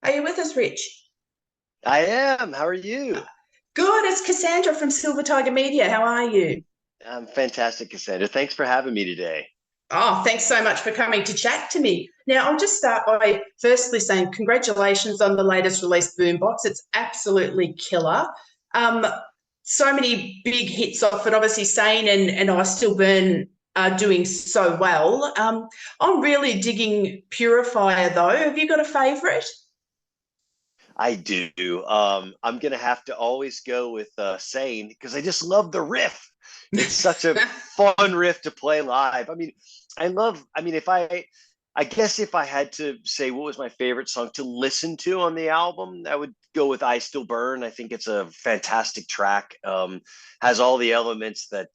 Are you with us, Rich? I am. How are you? Good. It's Cassandra from Silver Tiger Media. How are you? I'm fantastic, Cassandra. Thanks for having me today. Oh, thanks so much for coming to chat to me. Now, I'll just start by firstly saying congratulations on the latest release, Boombox. It's absolutely killer. Um, so many big hits off it. Obviously, Sane and I Still Burn are doing so well. I'm really digging Purifier, though. Have you got a favourite? I do. I'm gonna have to always go with Sane because I just love the riff. It's such a fun riff to play live. I guess if I had to say what was my favorite song to listen to on the album, I would go with I Still Burn. I think it's a fantastic track. Has all the elements that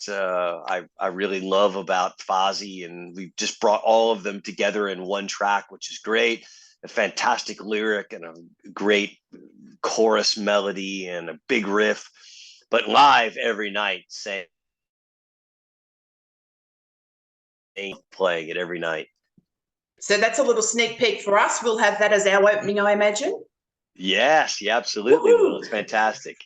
I really love about Fozzy, and we've just brought all of them together in one track, which is great. A fantastic lyric and a great chorus melody and a big riff, but live every night, saying playing it every night. So that's a little sneak peek for us. We'll have that as our opening, I imagine. Yes, you absolutely will. Woohoo! It's fantastic.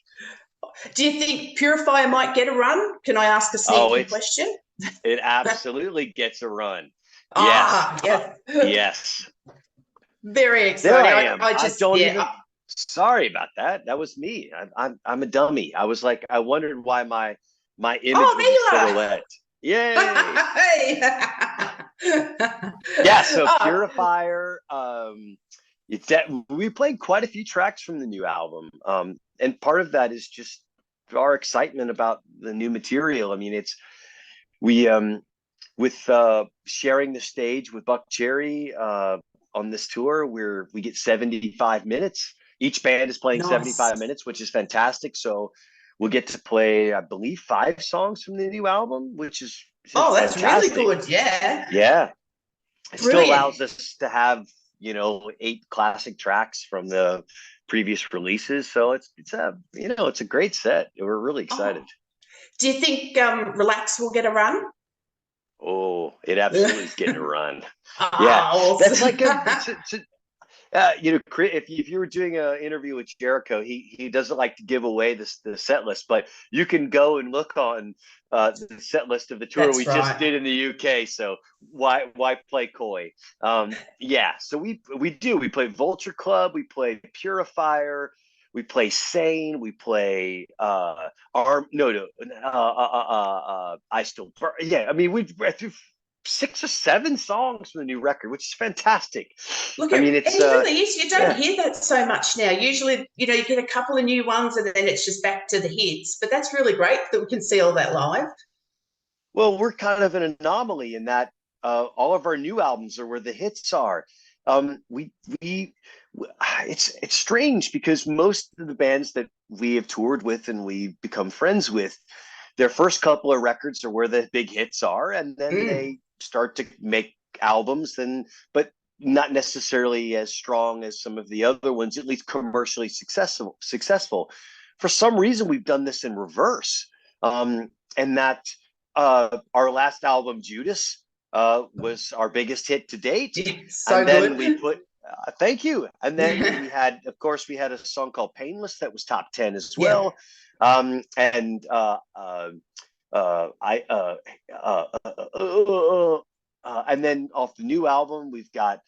Do you think Purifier might get a run? Can I ask a Oh, sneaky question? it absolutely gets a run. Yes, Ah, yeah. yes. Very There exciting. I I, am. I I just, don't yeah. even. Sorry about that. That was me. I'm a dummy. I was like, I wondered why my image was a Oh, silhouette. Yay! there you Yeah, so are. Purifier, it's that we played quite a few tracks from the new album. And part of that is just our excitement about the new material. I mean, it's we with sharing the stage with Buck Cherry on this tour, where we get 75 minutes. Each band is playing Nice. 75 minutes, which is fantastic. So we'll get to play, I believe, 5 songs from the new album, which is just Oh, that's really fantastic. good. Yeah. Yeah, it still Brilliant. allows us to have 8 classic tracks from the previous releases. So it's a great set. We're really excited. Oh, do you think Relax will get a run? Oh, it absolutely is getting a run. Yeah, Ah, that's awesome. like if you were doing an interview with Jericho, he doesn't like to give away the set list, but you can go and look on the set list of the tour we That's just right. did in the UK. So why play coy? Yeah, so we play Vulture Club, we play Purifier, we play Sane, we play Arm. No, I Still Burn. Yeah, I mean we through 6 or 7 songs from the new record, which is fantastic. Look, I mean, it it's really is. You don't yeah. hear that so much now. Usually, you get a couple of new ones and then it's just back to the hits. But that's really great that we can see all that live. Well, we're kind of an anomaly in that all of our new albums are where the hits are. Um, we we it's strange because most of the bands that we have toured with and we become friends with, their first couple of records are where the big hits are, and then Mm. they start to make albums, and but not necessarily as strong as some of the other ones, at least commercially successful. For some reason, we've done this in reverse, and that our last album, Judas, was our biggest hit to date, Yeah, and so then good. we put thank you. And then of course, we had a song called Painless that was top 10 as Yeah. well. And I and then off the new album, we've got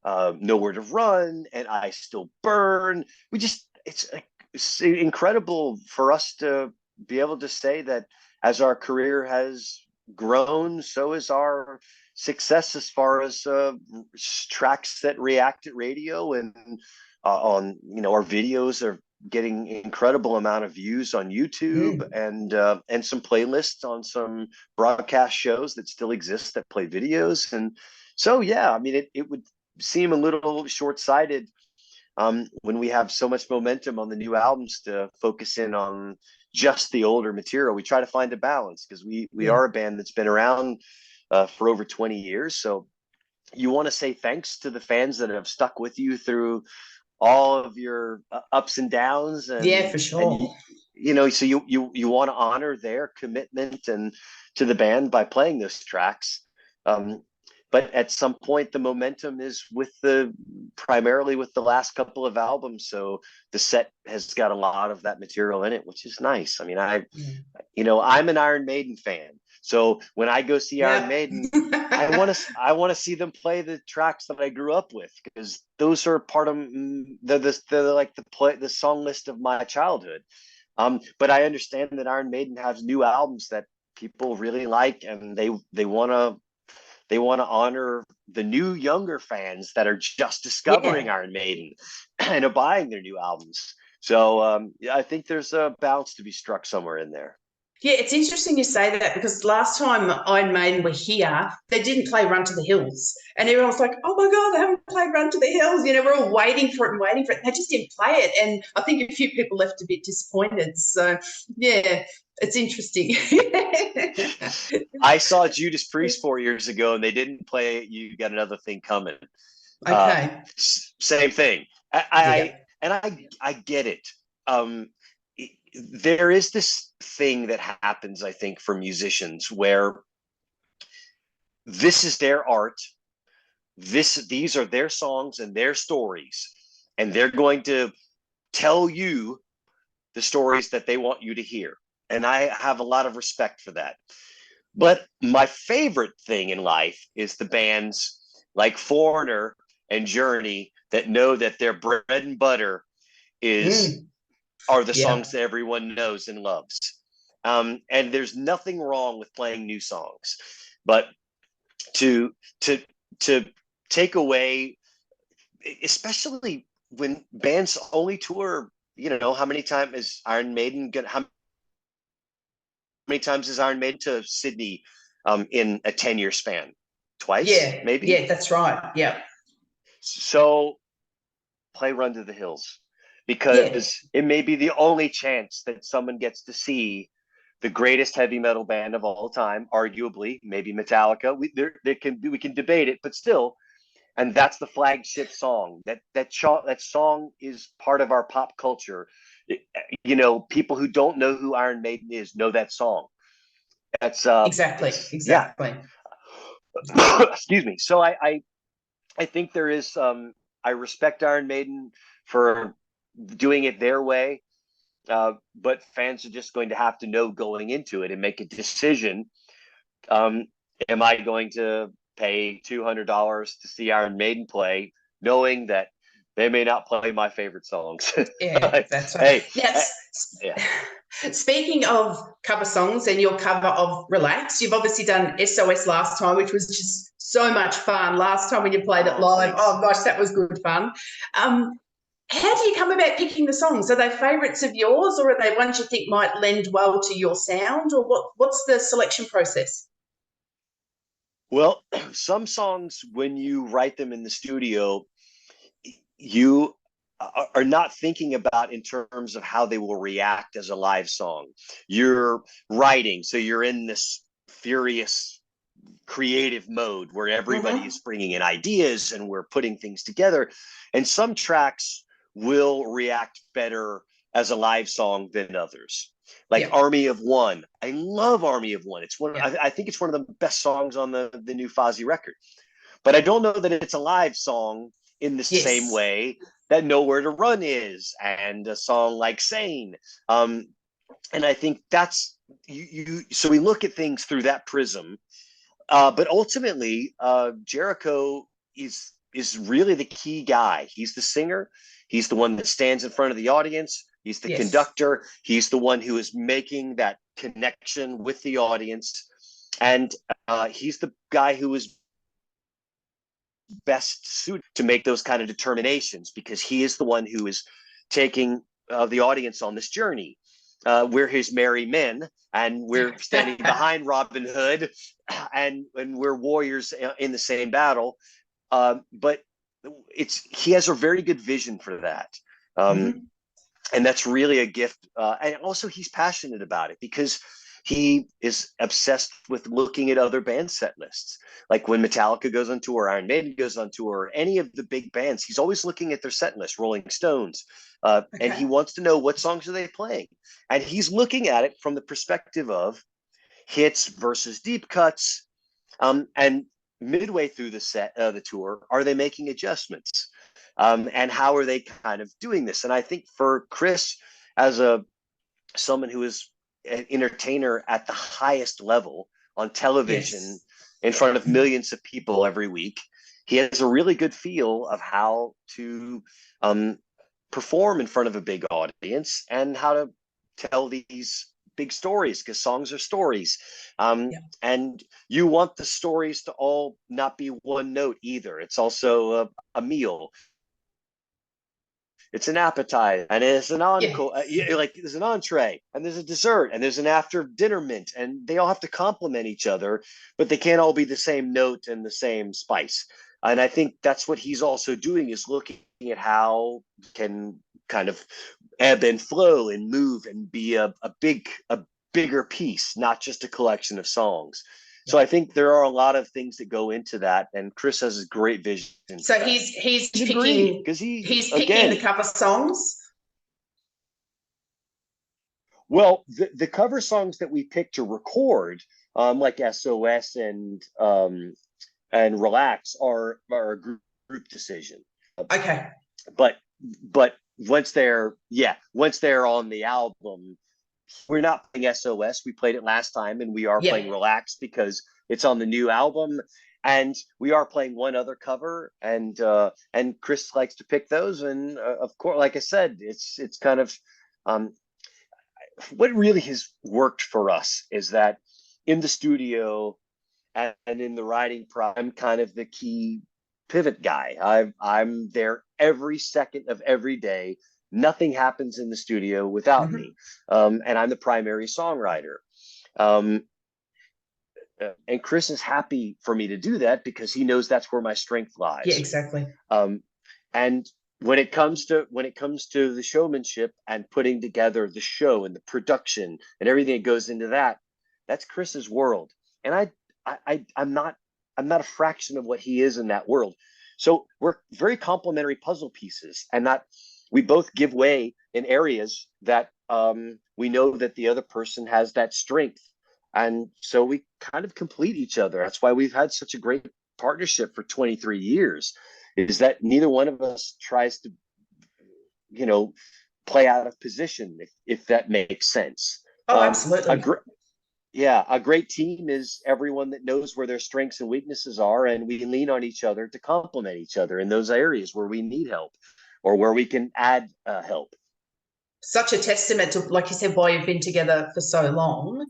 Nowhere to Run and I Still Burn. It's incredible for us to be able to say that as our career has grown, so is our success as far as tracks that react at radio and on our videos are getting incredible amount of views on YouTube Mm. and some playlists on some broadcast shows that still exist that play videos. And so yeah, I mean it would seem a little short-sighted when we have so much momentum on the new albums to focus in on just the older material. We try to find a balance because we Yeah. are a band that's been around for over 20 years. So you want to say thanks to the fans that have stuck with you through all of your ups and downs, Yeah, for and sure. so you want to honor their commitment and to the band by playing those tracks. um but at some point the momentum is with primarily with the last couple of albums. So the set has got a lot of that material in it, which is nice. I mean, I'm an Iron Maiden fan. So when I go see Iron Yeah. Maiden, I want to see them play the tracks that I grew up with, because those are part of the song list of my childhood. But I understand that Iron Maiden has new albums that people really like, and they want to honor the new younger fans that are just discovering Yeah. Iron Maiden and are buying their new albums. So I think there's a balance to be struck somewhere in there. Yeah, it's interesting you say that, because last time Iron Maiden were here, they didn't play Run to the Hills. And everyone was like, oh my God, they haven't played Run to the Hills. You know, we're all waiting for it and waiting for it. They just didn't play it. And I think a few people left a bit disappointed. So, yeah, it's interesting. I saw Judas Priest 4 years ago, and they didn't play You Got Another Thing Coming. Okay. Same thing. Yeah. I get it. Um, there is this thing that happens, I think, for musicians where this is their art. These are their songs and their stories, and they're going to tell you the stories that they want you to hear. And I have a lot of respect for that. But my favorite thing in life is the bands like Foreigner and Journey that know that their bread and butter is Mm, are the yeah. songs that everyone knows and loves. And there's nothing wrong with playing new songs, but to to to take away, especially when bands only tour, how many times is Iron Maiden gonna how many times is Iron Maiden to Sydney in a 10-year span? Twice, Yeah. maybe. Yeah, that's right. Yeah. So play Run to the Hills, Yeah. because it may be the only chance that someone gets to see the greatest heavy metal band of all time, arguably, maybe Metallica. We can debate it, but still, and that's the flagship song. That song is part of our pop culture. People who don't know who Iron Maiden is know that song. That's Exactly. it's yeah. Exactly. Excuse me. So I think there is I respect Iron Maiden for doing it their way, but fans are just going to have to know going into it and make a decision. Um, am I going to pay $200 to see Iron Maiden play, knowing that they may not play my favorite songs? Yeah, that's right. Hey, Yes. yeah. Speaking of cover songs and your cover of Relax, you've obviously done SOS last time, which was just so much fun. Last time when you played it Oh, live, thanks. oh gosh, that was good fun. How do you come about picking the songs? Are they favourites of yours, or are they ones you think might lend well to your sound, or what's the selection process? Well, some songs, when you write them in the studio, you are not thinking about in terms of how they will react as a live song. You're writing, so you're in this furious creative mode where everybody Mm-hmm. is bringing in ideas and we're putting things together. And some tracks will react better as a live song than others. Like Yeah, Army of One. I love Army of One. It's one. yeah, I think it's one of the best songs on the new Fozzy record. But I don't know that it's a live song in the same yes, way that Nowhere to Run is, and a song like Sane. Um, and I think that's you. So we look at things through that prism. But ultimately, Jericho is really the key guy. He's the singer. He's the one that stands in front of the audience. He's the yes, conductor. He's the one who is making that connection with the audience, and he's the guy who is best suited to make those kind of determinations, because he is the one who is taking the audience on this journey. We're his merry men, and we're standing behind Robin Hood, and we're warriors in the same battle. But he has a very good vision for that. Um, mm-hmm. and that's really a gift. And also, he's passionate about it because he is obsessed with looking at other band set lists. Like when Metallica goes on tour, Iron Maiden goes on tour, any of the big bands, he's always looking at their set list, Rolling Stones, and he Okay, wants to know what songs are they playing. And he's looking at it from the perspective of hits versus deep cuts. And midway through the tour, are they making adjustments? And how are they kind of doing this? And I think for Chris, as someone who is an entertainer at the highest level on television Yes. in front of millions of people every week, he has a really good feel of how to perform in front of a big audience and how to tell these big stories, because songs are stories. Yeah. And you want the stories to all not be one note either. It's also a meal, it's an appetizer, and it's an encore. Yes. Like there's an entree, and there's a dessert, and there's an after dinner mint, and they all have to complement each other, but they can't all be the same note and the same spice. And I think that's what he's also doing, is looking at how can kind of ebb and flow and move and be a bigger piece, not just a collection of songs. So Yeah. I think there are a lot of things that go into that, and Chris has a great vision for So that. he's I agree, picking because he he's picking the again, cover songs. well, the cover songs that we picked to record, like SOS and Relax, are a group decision. Okay. But but once they're on the album, we're not playing SOS. We played it last time, and we are playing Yep. Relax because it's on the new album. And we are playing one other cover, and Chris likes to pick those. And of course, like I said, it's kind of um, what really has worked for us is that in the studio and in the writing I'm kind of the key pivot guy. I'm there every second of every day. Nothing happens in the studio without Mm-hmm. me, and I'm the primary songwriter. Um, and Chris is happy for me to do that because he knows that's where my strength Yeah, lies. exactly. And when it comes to the showmanship and putting together the show and the production and everything that goes into that, that's Chris's world. And I'm not a fraction of what he is in that world. So we're very complementary puzzle pieces, and that we both give way in areas that we know that the other person has that strength, and so we kind of complete each other. That's why we've had such a great partnership for 23 years, is that neither one of us tries to, you know, play out of position, if that makes sense. Oh, A absolutely. great Yeah, a great team is everyone that knows where their strengths and weaknesses are, and we lean on each other to complement each other in those areas where we need help or where we can add help. Such a testament to, like you said, why you've been together for so long.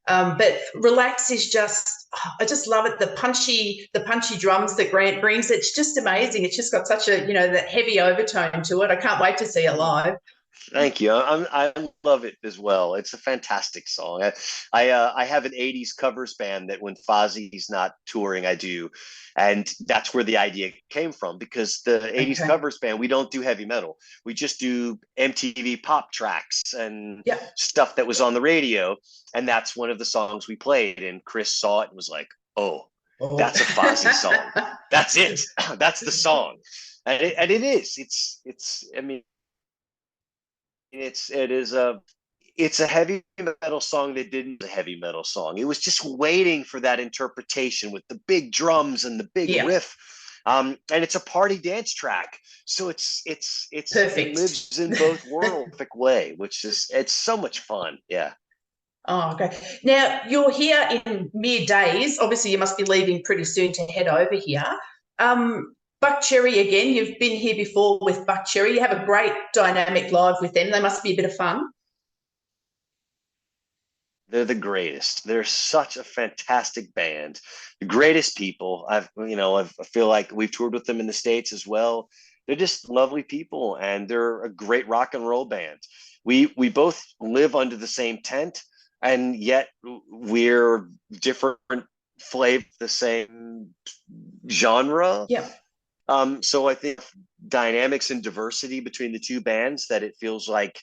But Relax is just, I just love it. The punchy drums that Grant brings, it's just amazing. It's just got such a, that heavy overtone to it. I can't wait to see it live. Thank you. I love it as well. It's a fantastic song. I have an '80s covers band that when Fozzy's not touring, I do, and that's where the idea came from. Because the '80s Okay. covers band, we don't do heavy metal. We just do MTV pop tracks and Yeah. stuff that was on the radio, and that's one of the songs we played. And Chris saw it and was like, "Oh, Oh. that's a Fozzy song. That's it. That's the song." And it is. It's. I mean, it's a heavy metal song that didn't a heavy metal song. It was just waiting for that interpretation with the big drums and the big Yeah. riff. And it's a party dance track, so it Perfect. lives in both worlds perfect way, which is it's so much fun. Yeah. Oh, okay. Now you're here in mere days. Obviously, you must be leaving pretty soon to head over here. Buck Cherry again. You've been here before with Buck Cherry. You have a great dynamic live with them. They must be a bit of fun. They're the greatest. They're such a fantastic band. The greatest people. I feel like we've toured with them in the States as well. They're just lovely people, and they're a great rock and roll band. We both live under the same tent, and yet we're different flavor, the same genre. Yeah. So I think dynamics and diversity between the two bands, that it feels like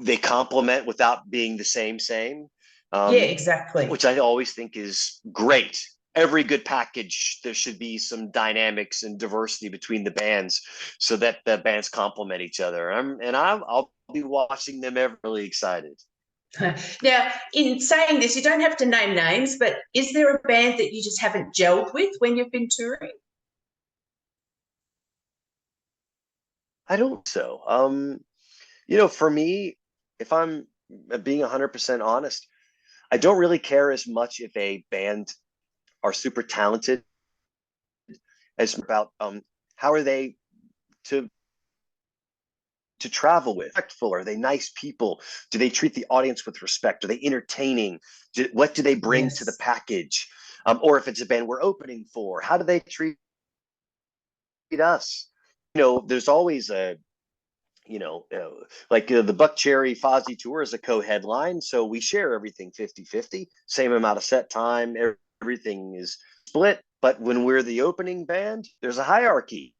they complement without being the same, Yeah, um, exactly. which I always think is great. Every good package, there should be some dynamics and diversity between the bands so that the bands complement each other. I'll be watching them ever really excited. Now, in saying this, you don't have to name names, but is there a band that you just haven't gelled with when you've been touring? I don't so. For me, if I'm being 100% honest, I don't really care as much if a band are super talented as about how are they to travel with, respectful, are they nice people, do they treat the audience with respect, are they entertaining, what do they bring to the Yes. package, or if it's a band we're opening for, how do they treat us. There's always a the Buck Cherry Fozzy tour is a co-headline, so we share everything 50-50, same amount of set time, everything is split. But when we're the opening band, there's a hierarchy.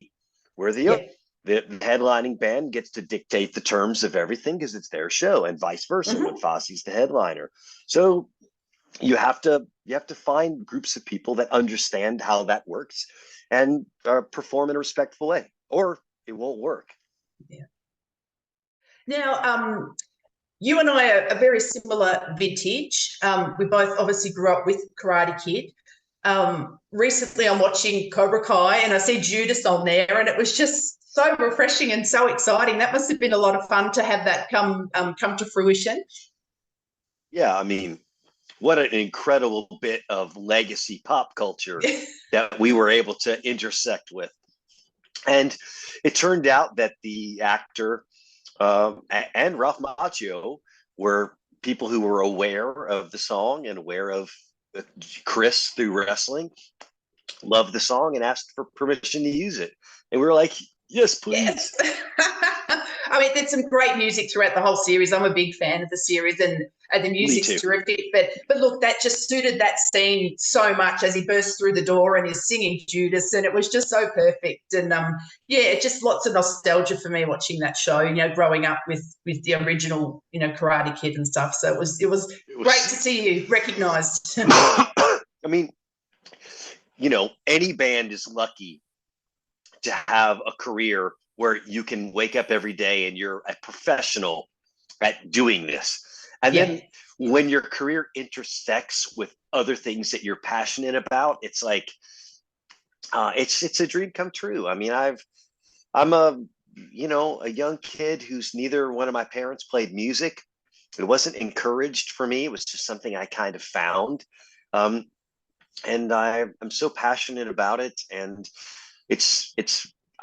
We're Yeah. the headlining band gets to dictate the terms of everything because it's their show, and vice versa when Hmm. Fozzy's the headliner. So you have to find groups of people that understand how that works and perform in a respectful way, or it won't work. Yeah. Now, you and I are very similar vintage. We both obviously grew up with Karate Kid. Recently, I'm watching Cobra Kai, and I see Judas on there, and it was just so refreshing and so exciting. That must have been a lot of fun to have that come to fruition. Yeah, I mean, what an incredible bit of legacy pop culture that we were able to intersect with. And it turned out that the actor and Ralph Macchio were people who were aware of the song and aware of Chris through wrestling, loved the song and asked for permission to use it. And we were like, yes, Yes. please. I mean, there's some great music throughout the whole series. I'm a big fan of the series, and the Me music's too. terrific. But look, that just suited that scene so much as he bursts through the door and is singing Judas, and it was just so perfect. And yeah, just lots of nostalgia for me watching that show. Growing up with the original, Karate Kid and stuff. So it was It great to was, see you recognised. I mean, any band is lucky to have a career where you can wake up every day and you're a professional at doing this. And Yeah. then when your career intersects with other things that you're passionate about, it's like it's a dream come true. I mean, I'm a young kid who's neither one of my parents played music. It wasn't encouraged for me. It was just something I kind of found. Um, and I'm so passionate about it. And it's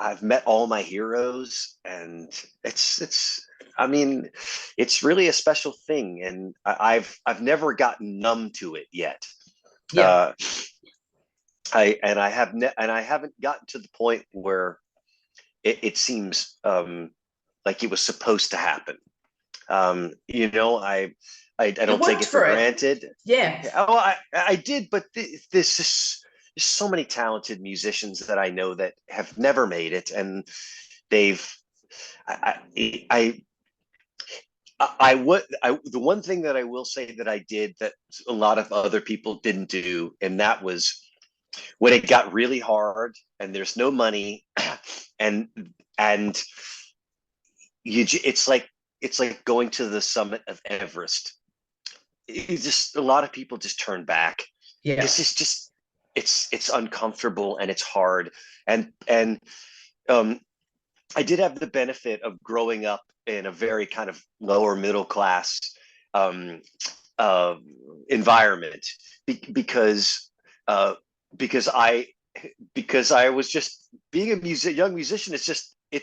I've met all my heroes, and it's I mean, it's really a special thing, and I've never gotten numb to it yet. Yeah. Uh, I haven't gotten to the point where it seems like it was supposed to happen. I You don't take worked it for for it. granted. Yeah. Oh, I did, but this is there's so many talented musicians that I know that have never made it, and they've I the one thing that I will say that I did that a lot of other people didn't do, and that was when it got really hard and there's no money, and and it's like going to the summit of Everest. A lot of people just turn back Yeah. because it's uncomfortable and it's hard, and um I did have the benefit of growing up in a very kind of lower middle class um uh environment, because uh because I was just being a young musician. It's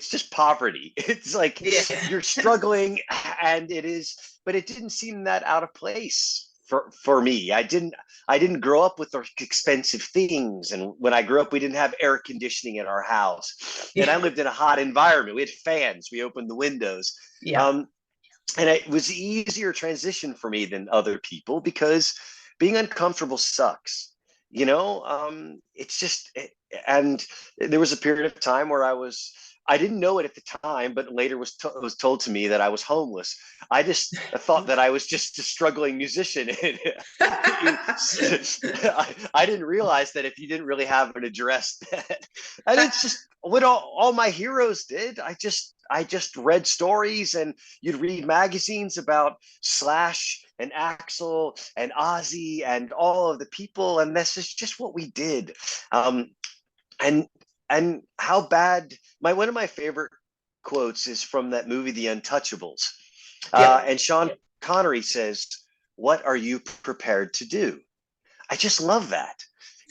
just poverty. It's like Yeah. you're struggling, and but it didn't seem that out of place for me. I didn't grow up with expensive things, and when I grew up, we didn't have air conditioning in our house, and I Yeah. lived in a hot environment. We had fans. We opened the windows. Yeah. Um, and it was an easier transition for me than other people because being uncomfortable sucks. It's just and there was a period of time where I didn't know it at the time, but later was told to me that I was homeless. I just thought that I was just a struggling musician. I didn't realize that if you didn't really have an address, and it's just what all my heroes did. I just read stories, and you'd read magazines about Slash and Axel and Ozzy and all of the people, and this is just what we did. Um, and and how bad one of my favorite quotes is from that movie, The Untouchables. Yep. And Sean Connery says, "What are you prepared to do?" I just love that.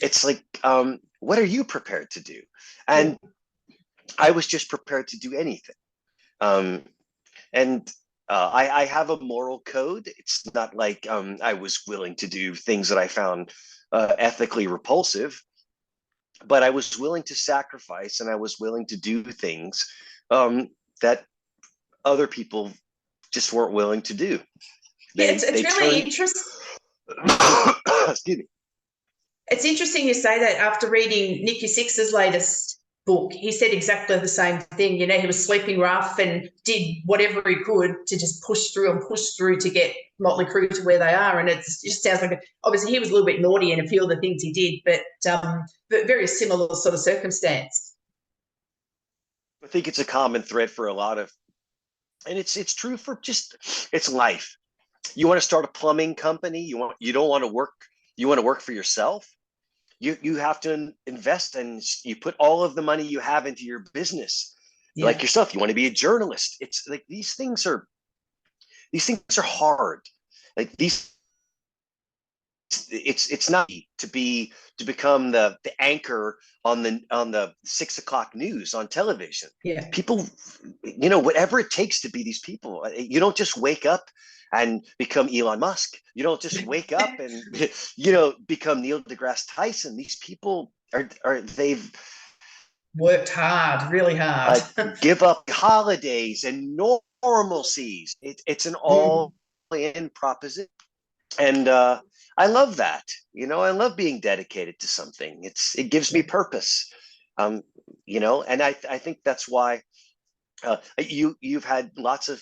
It's like, what are you prepared to do? And I was just prepared to do anything. Um, and I have a moral code. It's not like I was willing to do things that I found ethically repulsive, but I was willing to sacrifice and I was willing to do things that other people just weren't willing to do. Yeah, They it's really turned. interesting. Excuse me. It's interesting you say that after reading Nicky Sixx's latest book. He said exactly the same thing. You know, he was sleeping rough and did whatever he could to just push through to get Motley Crue to where they are. And it just sounds like, obviously he was a little bit naughty in a few of the things he did, but very similar sort of circumstance. I think it's a common thread for a lot of, and it's true for just, it's life. You want to start a plumbing company, you don't want to work, you want to work for yourself. You have to invest and you put all of the money you have into your business. Yeah. Like yourself, you want to be a journalist. It's like these things are hard. Like these, it's not to become the anchor on the 6 o'clock news on television. Yeah. People, whatever it takes to be these people. You don't just wake up and become Elon Musk. You don't just wake up and become Neil deGrasse Tyson. These people they've worked hard, really hard. Give up holidays and normalcies. It's an all-in proposition. And I love that. I love being dedicated to something. It gives me purpose. And I think that's why you've had lots of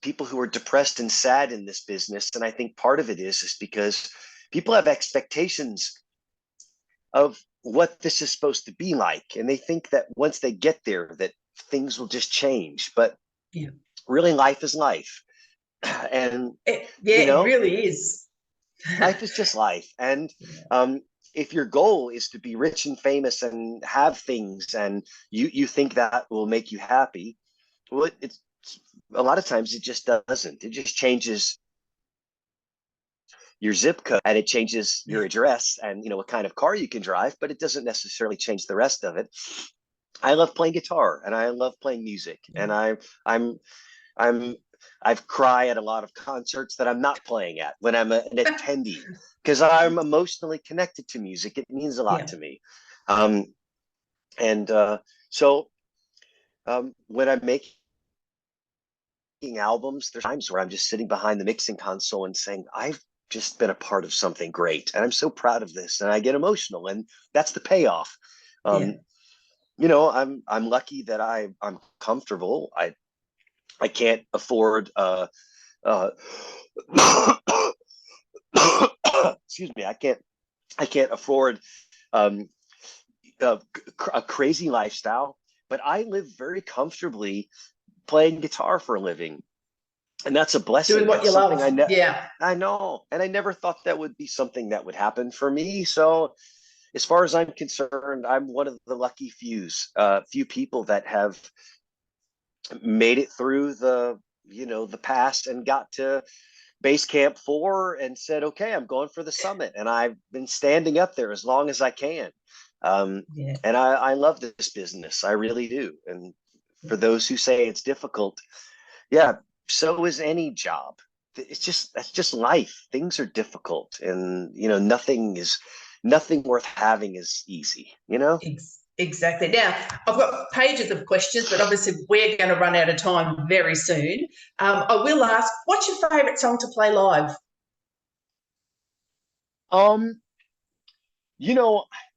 people who are depressed and sad in this business. And I think part of it is because people have expectations of what this is supposed to be like. And they think that once they get there, that things will just change. But really, life is life. And it really is. Life is just life. And if your goal is to be rich and famous and have things, and you think that will make you happy, well, it's a lot of times it just doesn't. It just changes your zip code and it changes your address and what kind of car you can drive, but it doesn't necessarily change the rest of it. I love playing guitar and I love playing music, and I've cried at a lot of concerts that I'm not playing at when I'm an attendee, because I'm emotionally connected to music. It means a lot to me. So when I'm making albums, there's times where I'm just sitting behind the mixing console and saying, I've just been a part of something great and I'm so proud of this, and I get emotional, and that's the payoff. I'm lucky that I'm comfortable. I can't afford excuse me, I can't afford a crazy lifestyle, but I live very comfortably playing guitar for a living, and that's a blessing. Doing what that's you love. I know, and I never thought that would be something that would happen for me. So as far as I'm concerned, I'm one of the lucky few people that have made it through the past and got to base camp 4 and said, okay, I'm going for the summit, and I've been standing up there as long as I can. And I love this business. I really do. And for those who say it's difficult, so is any job. That's just life. Things are difficult, and nothing worth having is easy. Exactly. Now, I've got pages of questions, but obviously we're going to run out of time very soon. I will ask, what's your favourite song to play live?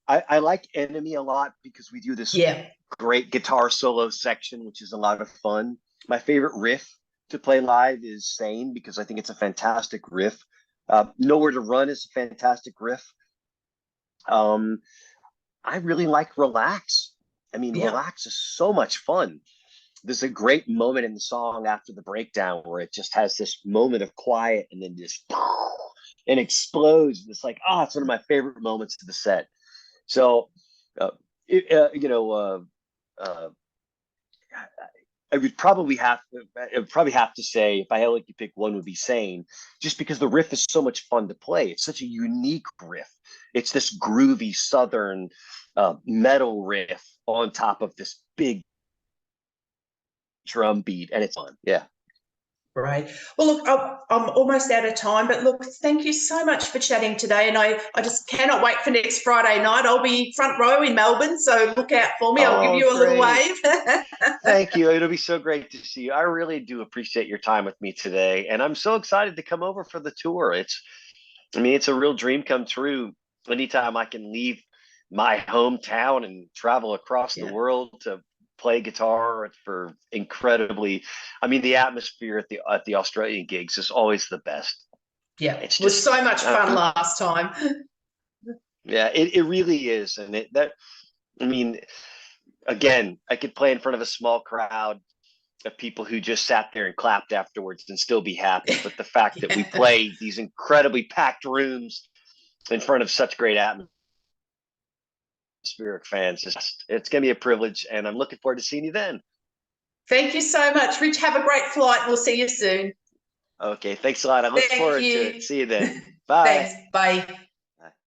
I like Enemy a lot because we do this great guitar solo section, which is a lot of fun. My favorite riff to play live is Sane, because I think it's a fantastic riff. Nowhere to Run is a fantastic riff. I really like Relax. I mean, Relax is so much fun. There's a great moment in the song after the breakdown where it just has this moment of quiet and then just and explodes. It's like, it's one of my favorite moments of the set. So, I would probably have to say, if I had like to pick one, would be Sane, just because the riff is so much fun to play. It's such a unique riff. It's this groovy southern metal riff on top of this big drum beat, and it's fun. Yeah. Right. Well, look, I'm almost out of time, but look, thank you so much for chatting today. And I just cannot wait for next Friday night. I'll be front row in Melbourne, so look out for me. I'll give Oh, you a little great. wave. Thank you. It'll be so great to see you. I really do appreciate your time with me today. And I'm so excited to come over for the tour. I mean, it's a real dream come true. Anytime I can leave my hometown and travel across the Yeah. world to play guitar for incredibly, I mean, the atmosphere at the Australian gigs is always the best. Yeah. It It's was just, so much fun last time. yeah, it really is. And I mean, again, I could play in front of a small crowd of people who just sat there and clapped afterwards and still be happy. But the fact that we Yeah. play these incredibly packed rooms in front of such great atmospheric fans, it's going to be a privilege. And I'm looking forward to seeing you then. Thank you so much, Rich. Have a great flight. We'll see you soon. Okay. Thanks a lot. I look Thank forward to it. you. See you then. Bye. Thanks. Bye.